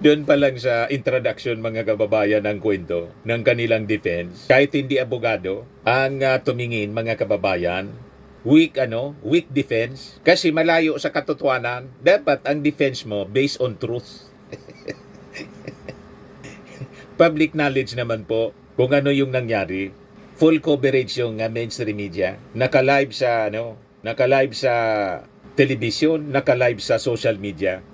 Doon pa lang sa introduction mga kababayan ng kwento ng kanilang defense, kahit hindi abogado, ang tumingin mga kababayan, weak defense, kasi malayo sa katotohanan, dapat ang defense mo based on truth. Public knowledge naman po kung ano yung nangyari. Full coverage yung mainstream media. Naka-live sa television, naka-live sa social media.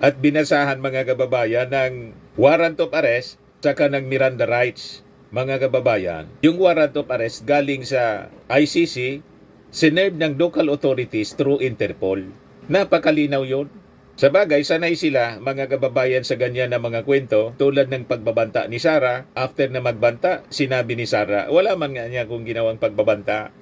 At binasahan mga kababayan ng warrant of arrest saka ng Miranda rights mga kababayan. Yung warrant of arrest galing sa ICC, sinerve ng local authorities through Interpol. Napakalinaw yun. Sa bagay, sanay sila mga kababayan sa ganyan na mga kwento tulad ng pagbabanta ni Sarah. After na magbanta, sinabi ni Sarah, wala man nga niya kung ginawang pagbabanta.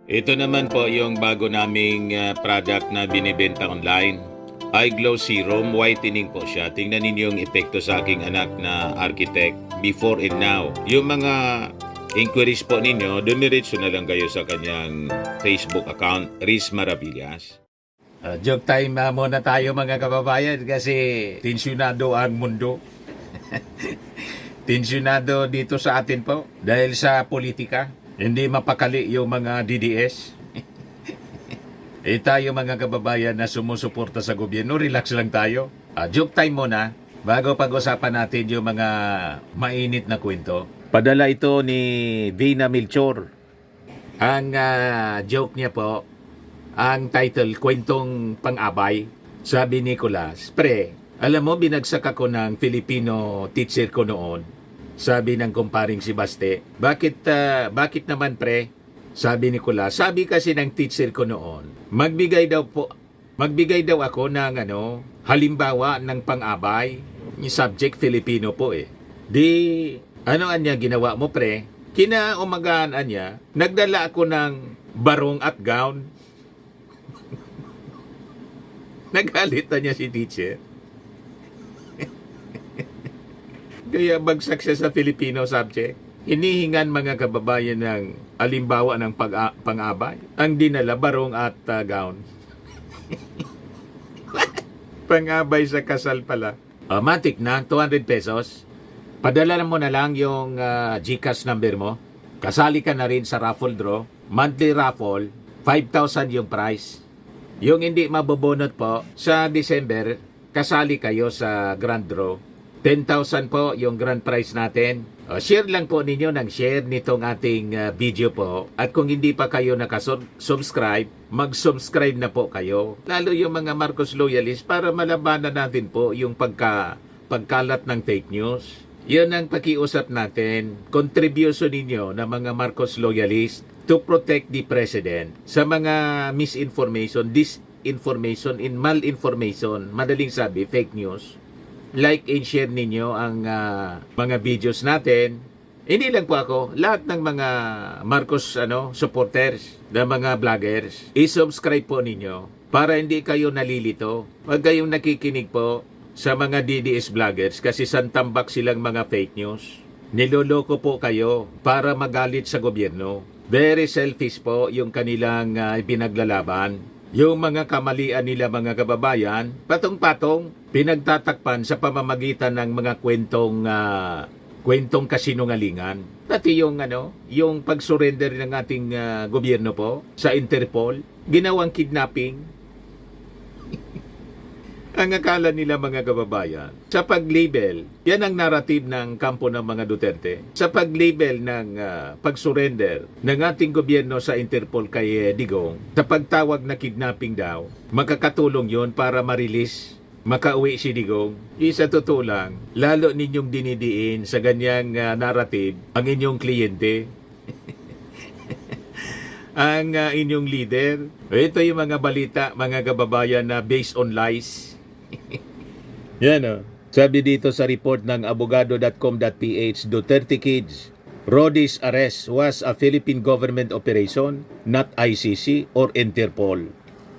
Ito naman po yung bago naming product na binibenta online. iGlow Serum, whitening po siya. Tingnan ninyo yung epekto sa aking anak na architect before and now. Yung mga inquiries po ninyo, dumiretso na lang kayo sa kanyang Facebook account, Riz Maravillas. Joke time muna tayo mga kababayan kasi tensyonado ang mundo. Tensyonado dito sa atin po dahil sa politika. Hindi mapakali yung mga DDS. Tayo mga kababayan na sumusuporta sa gobyerno, relax lang tayo. Joke time muna, bago pag-usapan natin yung mga mainit na kwento. Padala ito ni Vina Melchor. Ang joke niya po, ang title, Kwentong Pang-abay. Sabi ni Nicolas, pre, alam mo, binagsak ako ng Filipino teacher ko noon. Sabi ng kumparing si Baste, bakit naman pre? Sabi ni Nicolas, sabi kasi ng teacher ko noon, magbigay daw ako ng halimbawa ng pang-abay. Yung subject Filipino po eh. Di, anya ginawa mo pre? Kinaumagaan anya, nagdala ako ng barong at gown. Nagalit niya si teacher. Kaya bagsak siya sa Filipino subject. Hinihingan mga kababayan ng alimbawa ng pang-abay. Ang dinala, barong at gown. Pang-abay sa kasal pala. Matik na, 200 pesos. Padala mo na lang yung GCash number mo. Kasali ka na rin sa raffle draw. Monthly raffle, 5,000 yung price. Yung hindi mabobonot po, sa December, kasali kayo sa grand draw. 10,000 po yung grand prize natin. Share lang po ninyo ng share nitong ating video po. At kung hindi pa kayo nakasubscribe, mag-subscribe na po kayo. Lalo yung mga Marcos loyalists para malabanan natin po yung pagkalat ng fake news. Yun ang pakiusap natin. Contribution ninyo ng mga Marcos loyalists to protect the president sa mga misinformation, disinformation, and malinformation. Madaling sabi, fake news. Like and share ninyo ang mga videos natin. Hindi lang po ako, lahat ng mga Marcos supporters, ng mga vloggers, i-subscribe po ninyo para hindi kayo nalilito. Huwag kayong nakikinig po sa mga DDS vloggers kasi santambak silang mga fake news. Niloloko po kayo para magalit sa gobyerno. Very selfish po yung kanilang pinaglalaban. Yung mga kamalian nila mga kababayan, patong-patong, pinagtatakpan sa pamamagitan ng mga kwentong kasinungalingan. Pati yung pag-surrender ng ating gobyerno po sa Interpol, ginawang kidnapping. Ang akala nila mga kababayan, sa pag-label, yan ang narrative ng kampo ng mga Duterte. Sa pag-label ng pag-surrender ng ating gobyerno sa Interpol kay Digong, sa pagtawag na kidnapping daw, makakatulong yon para ma-release, makauwi si Digong. Sa totoo lang, lalo ninyong dinidiin sa ganyang narrative ang inyong kliyente. Ang inyong leader. Ito yung mga balita, mga kababayan na based on lies. Yan sabi dito sa report ng abogado.com.ph, Duterte Kids, Rodi's arrest was a Philippine government operation, not ICC or Interpol.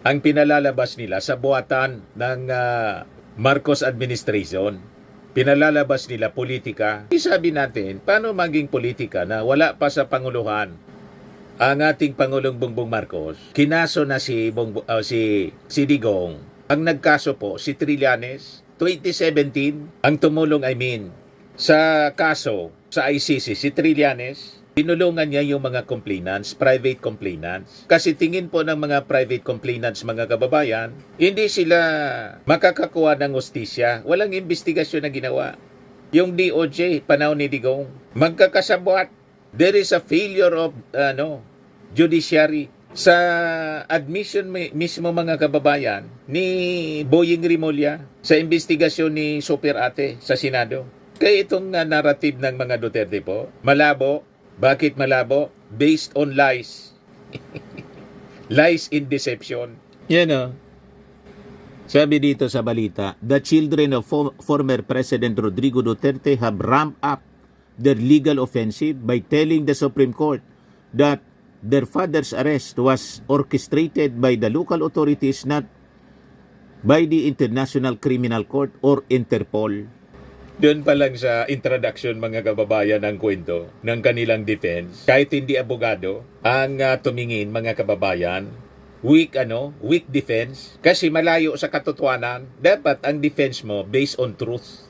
Ang pinalalabas nila sa buhatan ng Marcos administration, pinalalabas nila politika. Sabi natin, paano maging politika na wala pa sa Panguluhan ang ating Pangulong Bongbong Marcos? Kinaso na si Digong Ang nagkaso po si Trillanes. 2017 ang tumulong sa kaso sa ICC si Trillanes. Tinulungan niya yung mga complainants, private complainants. Kasi tingin po ng mga private complainants, mga kababayan, hindi sila makakakuha ng hustisya. Walang investigasyon na ginawa. Yung DOJ, panahon ni Digong, magkakasabwat. There is a failure of judiciary. Sa admission mismo mga kababayan ni Boying Rimulya sa investigasyon ni Super Ate sa Senado. Kaya itong narrative ng mga Duterte po, malabo. Bakit malabo? Based on lies. Lies in deception. Yan o. Sabi dito sa balita, the children of former President Rodrigo Duterte have ramped up their legal offensive by telling the Supreme Court that their father's arrest was orchestrated by the local authorities, not by the International Criminal Court or Interpol. Doon pa lang sa introduction mga kababayan ng kwento ng kanilang defense, kahit hindi abogado, ang tumingin mga kababayan, weak defense, kasi malayo sa katotohanan. Dapat ang defense mo based on truth.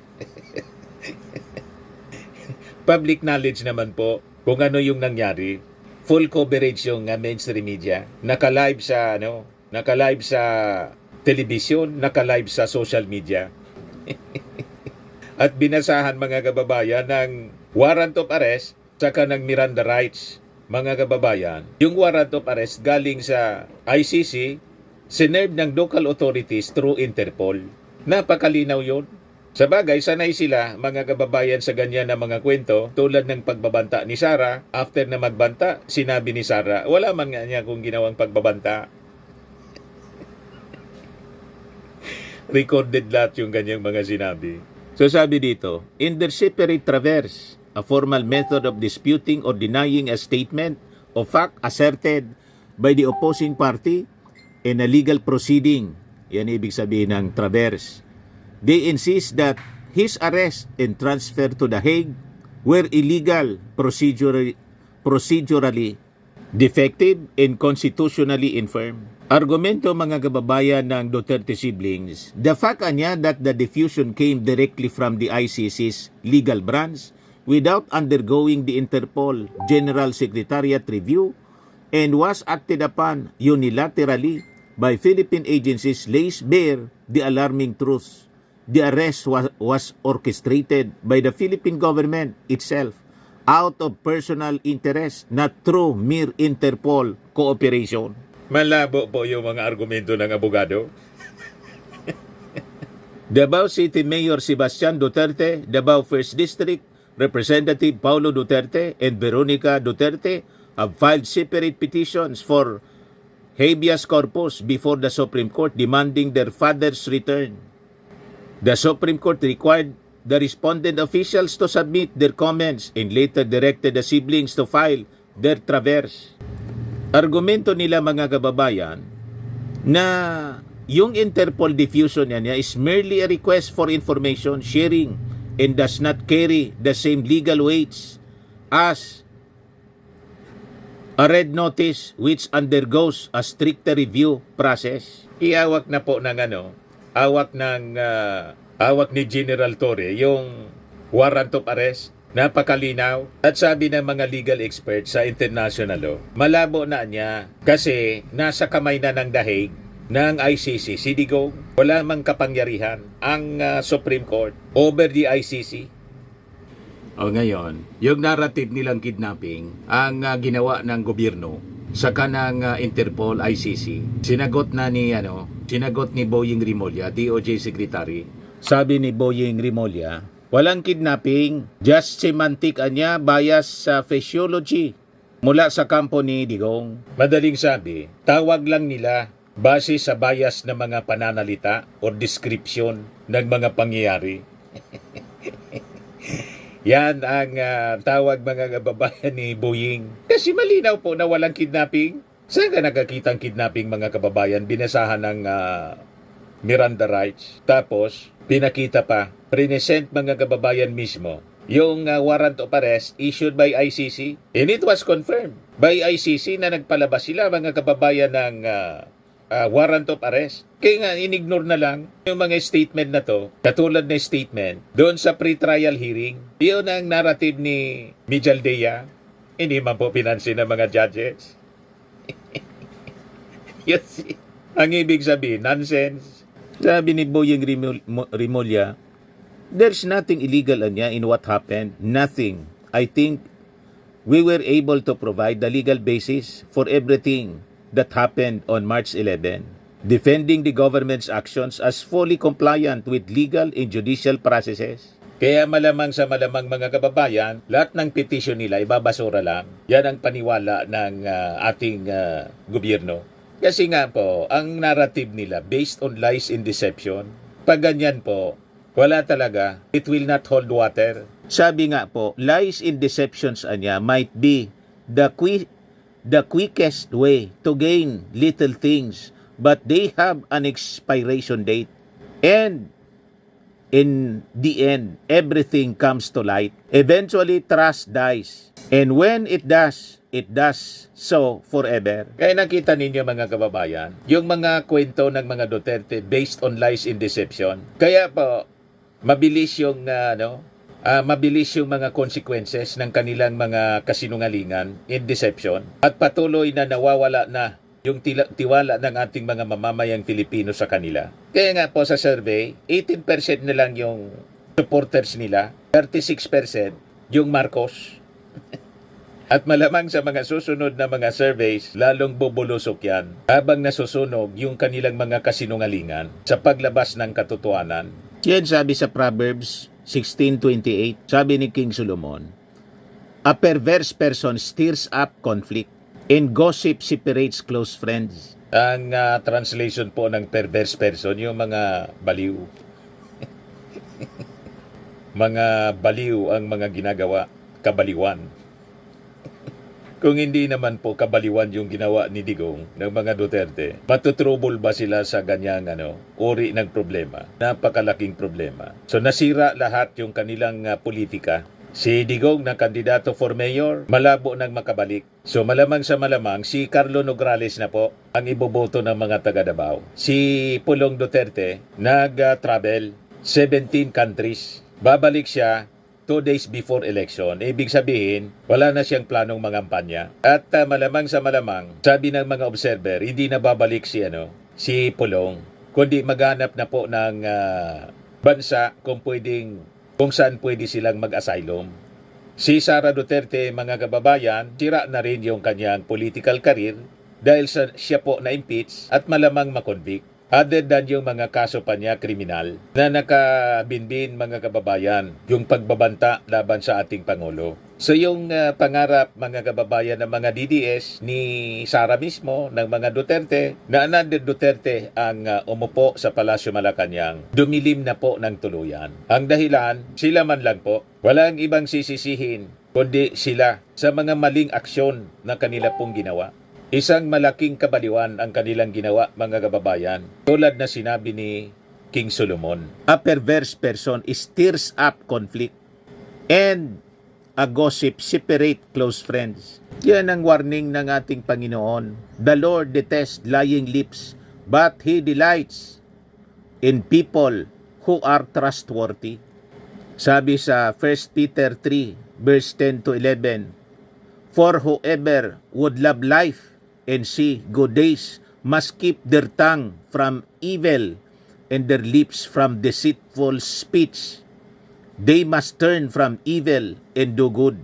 Public knowledge naman po kung ano yung nangyari. Full coverage yung mainstream media. Naka-live sa television, naka-live sa social media. At binasahan mga kababayan ng warrant of arrest saka ng Miranda rights. Mga kababayan, yung warrant of arrest galing sa ICC, sinerve ng local authorities through Interpol. Napakalinaw yun. Sa bagay, sanay sila mga kababayan sa ganyan na mga kwento tulad ng pagbabanta ni Sara. After na magbanta, sinabi ni Sara, wala man nga niya kung ginawang pagbabanta. Recorded lahat yung ganyang mga sinabi. So sabi dito, in their separate traverse, a formal method of disputing or denying a statement of fact asserted by the opposing party in a legal proceeding. Yan ibig sabihin ng traverse. They insist that his arrest and transfer to The Hague were illegal, procedurally defective, and constitutionally infirm. Argumento mga kababayan ng Duterte siblings, the fact anya that the diffusion came directly from the ICC's legal branch without undergoing the Interpol General Secretariat review and was acted upon unilaterally by Philippine agencies lays bare the alarming truth. The arrest was orchestrated by the Philippine government itself out of personal interest, not through mere Interpol cooperation. Malabo po yung mga argumento ng abogado. Davao City Mayor Sebastian Duterte, Davao 1st District Representative Paulo Duterte, and Veronica Duterte have filed separate petitions for habeas corpus before the Supreme Court demanding their father's return. The Supreme Court required the respondent officials to submit their comments and later directed the siblings to file their traverse. Argumento nila mga kababayan na yung Interpol diffusion niya is merely a request for information sharing and does not carry the same legal weights as a red notice which undergoes a stricter review process. Iawak na po ng awak ni General Torre yung warrant of arrest. Napakalinaw at sabi ng mga legal experts sa international law, malabo na niya kasi nasa kamay na ng dahig ng ICC. Si Digong, wala mang kapangyarihan ang Supreme Court over the ICC. O ngayon, yung narrative nilang kidnapping ang ginawa ng gobyerno sa kanang Interpol ICC. Sinagot ni Boying Rimulya, DOJ Secretary. Sabi ni Boying Rimulya, walang kidnapping, just semantic anya bias sa physiology mula sa kampo ni Digong. Madaling sabi, tawag lang nila base sa bias ng mga pananalita o description ng mga pangyayari. Yan ang tawag mga kababayan ni Boying. Kasi malinaw po na walang kidnapping. Saan ka nakakitang kidnapping mga kababayan? Binasahan ng Miranda rights. Tapos, pinakita pa, present mga kababayan mismo, yung warrant of arrest issued by ICC. And it was confirmed by ICC na nagpalabas sila mga kababayan ng warrant of arrest. Kaya nga, inignore na lang yung mga statement na to, katulad na statement, doon sa pre-trial hearing. Yun ang narrative ni Mijaldea. Hindi man po pinansin ng mga judges. Yes. Ang ibig sabihin, nonsense. Sabi ni Boyeng Rimulya, there's nothing illegal in what happened. Nothing. I think we were able to provide the legal basis for everything that happened on March 11, defending the government's actions as fully compliant with legal and judicial processes. Kaya malamang sa malamang mga kababayan, lahat ng petisyon nila ibabasura lang. Yan ang paniwala ng ating gobyerno. Kasi nga po, ang narrative nila based on lies and deception, pag ganyan po, wala talaga. It will not hold water. Sabi nga po, lies and deceptions might be the quickest way to gain little things, but they have an expiration date. And in the end, everything comes to light. Eventually, trust dies. And when it does so forever. Kaya nakita ninyo mga kababayan, yung mga kwento ng mga Duterte based on lies and deception. Kaya po, mabilis yung mga consequences ng kanilang mga kasinungalingan and deception. At patuloy na nawawala na yung tiwala ng ating mga mamamayang Pilipino sa kanila. Kaya nga po sa survey, 18% na lang yung supporters nila, 36% yung Marcos. At malamang sa mga susunod na mga surveys, lalong bubulusok yan habang nasusunog yung kanilang mga kasinungalingan sa paglabas ng katotohanan. Yan sabi sa Proverbs 16:28, sabi ni King Solomon, a perverse person stirs up conflict and gossip separates close friends. Ang translation po ng perverse person, yung mga baliw. Mga baliw ang mga ginagawa, kabaliwan. Kung hindi naman po kabaliwan yung ginawa ni Digong ng mga Duterte, matutrouble ba sila sa ganyang uri ng problema? Napakalaking problema. So nasira lahat yung kanilang politika. Si Digong na kandidato for mayor, malabo nang makabalik. So malamang sa malamang, si Carlo Nograles na po ang iboboto ng mga taga Davao. Si Pulong Duterte nag-travel 17 countries. Babalik siya 2 days before election. Ibig sabihin, wala na siyang planong mangampanya. At malamang sa malamang, sabi ng mga observer, hindi na babalik si Pulong, kundi maghanap na po ng bansa kung saan pwede silang mag-asylum. Si Sara Duterte, mga kababayan, sira na rin yung kanyang political career dahil siya po na-impeach at malamang makonvict. Other than yung mga kaso pa niya kriminal na nakabinbin, mga kababayan, yung pagbabanta laban sa ating Pangulo. So yung pangarap, mga kababayan, ng mga DDS ni Sara mismo, ng mga Duterte, na another Duterte ang umupo sa Palasyo Malacanang, dumilim na po ng tuluyan. Ang dahilan, sila man lang po, walang ibang sisisihin kundi sila sa mga maling aksyon na kanila pong ginawa. Isang malaking kabaliwan ang kanilang ginawa, mga kababayan. Tulad na sinabi ni King Solomon, a perverse person stirs up conflict and a gossip separate close friends. Yan ang warning ng ating Panginoon. The Lord detests lying lips, but He delights in people who are trustworthy. Sabi sa 1 Peter 3, verse 10 to 11, for whoever would love life and see good days must keep their tongue from evil and their lips from deceitful speech. They must turn from evil and do good.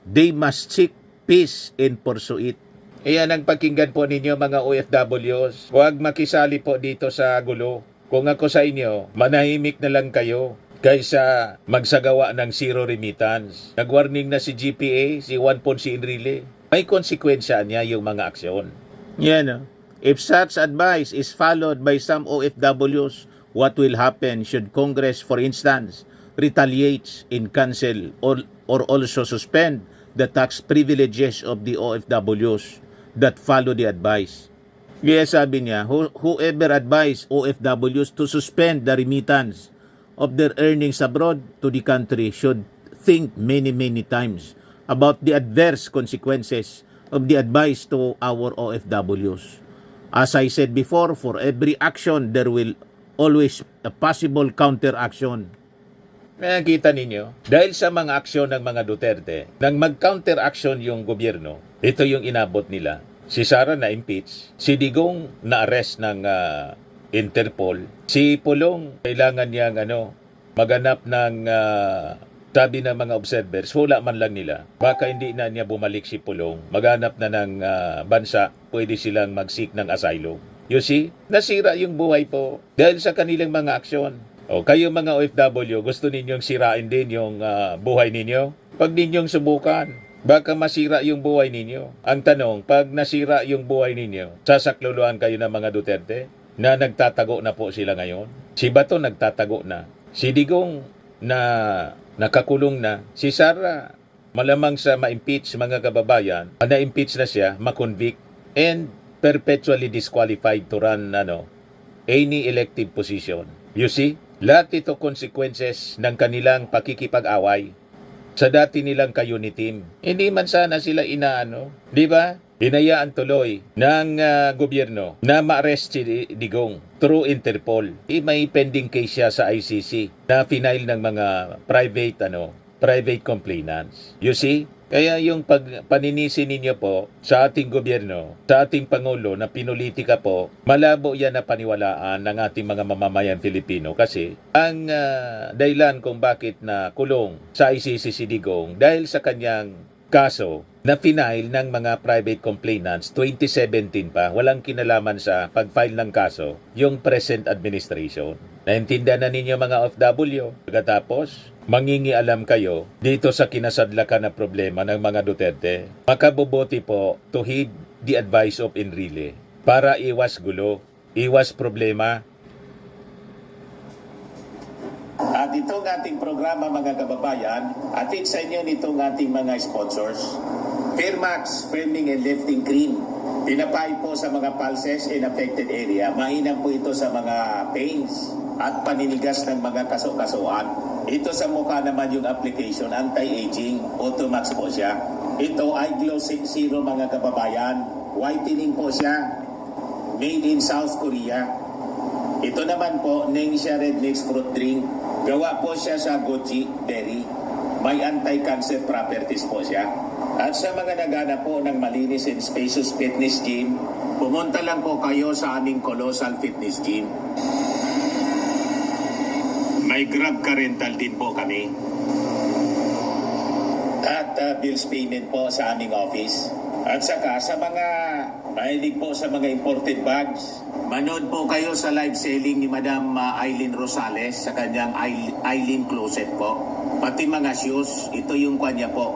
They must seek peace and pursue it. Ayan ang pakinggan po ninyo, mga OFWs. Huwag makisali po dito sa gulo. Kung ako sa inyo, manahimik na lang kayo kaysa magsagawa ng zero remittance. Nag-warning na si GPA, si Juan Ponce Enrile. May konsekwensya niya yung mga aksyon. Yan. If such advice is followed by some OFWs, what will happen should Congress, for instance, retaliate and cancel or also suspend the tax privileges of the OFWs that follow the advice? Kaya sabi niya, whoever advise OFWs to suspend the remittance of their earnings abroad to the country should think many times about the adverse consequences of the advice to our OFWs. As I said before, for every action, there will always a possible counter-action. Nakikita ninyo, dahil sa mga aksyon ng mga Duterte, nang mag-counter-action yung gobyerno, ito yung inabot nila. Si Sara na-impeach, si Digong na-arrest ng Interpol, si Pulong kailangan niyang maganap ng sabi ng mga observers, wala man lang nila. Baka hindi na niya bumalik si Pulong. Maghanap na ng bansa, pwede silang mag-seek ng asylum. You see, nasira yung buhay po dahil sa kanilang mga aksyon. O kayo mga OFW, gusto ninyong sirain din yung buhay ninyo? Pag ninyong subukan, baka masira yung buhay ninyo. Ang tanong, pag nasira yung buhay ninyo, sasakluluhan kayo ng mga Duterte na nagtatago na po sila ngayon? Si Bato nagtatago na. Si Digong na nakakulong na. Si Sara, malamang sa ma-impeach mga kababayan, na-impeach na siya, ma-convict, and perpetually disqualified to run any elective position. You see, lahat ito consequences ng kanilang pakikipag-away sa dati nilang ka-unit team. Hindi man sana sila di ba? Hinayaan tuloy ng gobyerno na ma-arrest si Digong through Interpol. May pending case siya sa ICC na final ng mga private complainants. You see? Kaya yung paninisi ninyo po sa ating gobyerno, sa ating Pangulo na pinulitika po, malabo yan na paniwalaan ng ating mga mamamayan Filipino kasi ang dahilan kung bakit na kulong sa ICC si Digong dahil sa kanyang kaso na final ng mga private complainants 2017 pa, walang kinalaman sa pag-file ng kaso yung present administration. Naintindihan na ninyo mga OFW. Pagkatapos, mangingialam kayo dito sa kinasadlakan na problema ng mga Duterte. Makabubuti po to heed the advice of Enrile para iwas gulo, iwas problema. At itong ating programa mga kababayan, atid sa inyo nitong ating mga sponsors. Fairmax Firming and Lifting Cream. Pinapay po sa mga pulses in affected area. Mainam po ito sa mga pains at paninigas ng mga kaso-kasuan. Ito sa mukha naman yung application, anti-aging, Automax po siya. Ito ay Glow 60 mga kababayan. Whitening po siya. Made in South Korea. Ito naman po, Ningxia Red Mix Fruit Drink. Gawa po siya sa goji berry. May anti-cancer properties po siya. At sa mga nagana po ng malinis and spacious fitness gym, pumunta lang po kayo sa aming Colossal Fitness Gym. May Grab ka rental din po kami. At bills payment po sa aming office. At saka sa mga mahilig po sa mga imported bags, manood po kayo sa live selling ni Madam Aileen Rosales sa kanyang Aileen Closet po. Pati mga shoes, ito yung kanya po.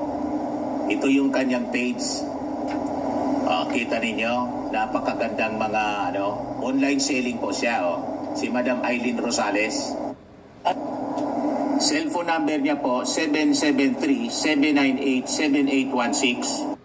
Ito yung kanyang page. Kita ninyo, napakagandang mga online selling po siya. Si Madam Aileen Rosales. Cellphone number niya po, 773-798-7816.